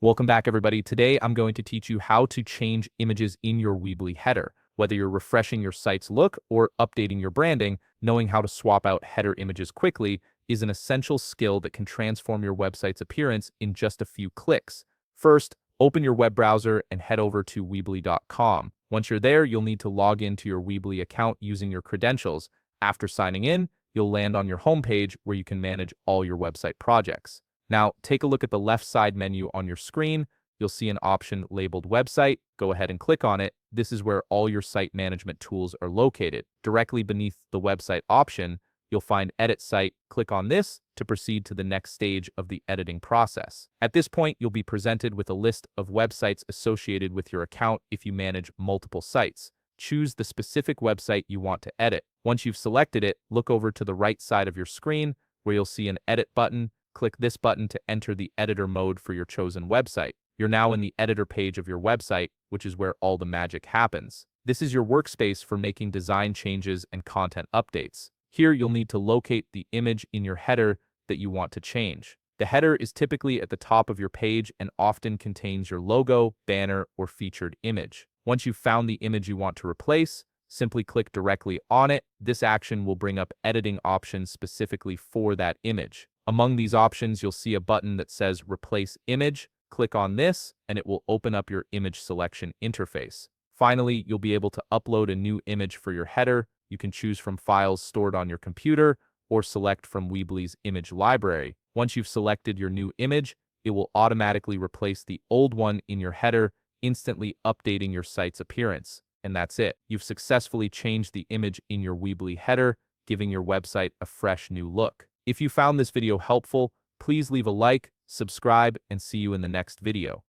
Welcome back, everybody. Today, I'm going to teach you how to change images in your Weebly header. Whether you're refreshing your site's look or updating your branding, knowing how to swap out header images quickly is an essential skill that can transform your website's appearance in just a few clicks. First, open your web browser and head over to Weebly.com. Once you're there, you'll need to log into your Weebly account using your credentials. After signing in, you'll land on your homepage where you can manage all your website projects. Now, take a look at the left side menu on your screen. You'll see an option labeled Website. Go ahead and click on it. This is where all your site management tools are located. Directly beneath the website option, you'll find Edit Site. Click on this to proceed to the next stage of the editing process. At this point, you'll be presented with a list of websites associated with your account if you manage multiple sites. Choose the specific website you want to edit. Once you've selected it, look over to the right side of your screen where you'll see an Edit button. Click this button to enter the editor mode for your chosen website. You're now in the editor page of your website, which is where all the magic happens. This is your workspace for making design changes and content updates. Here, you'll need to locate the image in your header that you want to change. The header is typically at the top of your page and often contains your logo, banner, or featured image. Once you've found the image you want to replace, simply click directly on it. This action will bring up editing options specifically for that image. Among these options, you'll see a button that says Replace Image. Click on this, and it will open up your image selection interface. Finally, you'll be able to upload a new image for your header. You can choose from files stored on your computer or select from Weebly's image library. Once you've selected your new image, it will automatically replace the old one in your header, instantly updating your site's appearance. And that's it. You've successfully changed the image in your Weebly header, giving your website a fresh new look. If you found this video helpful, please leave a like, subscribe, and see you in the next video.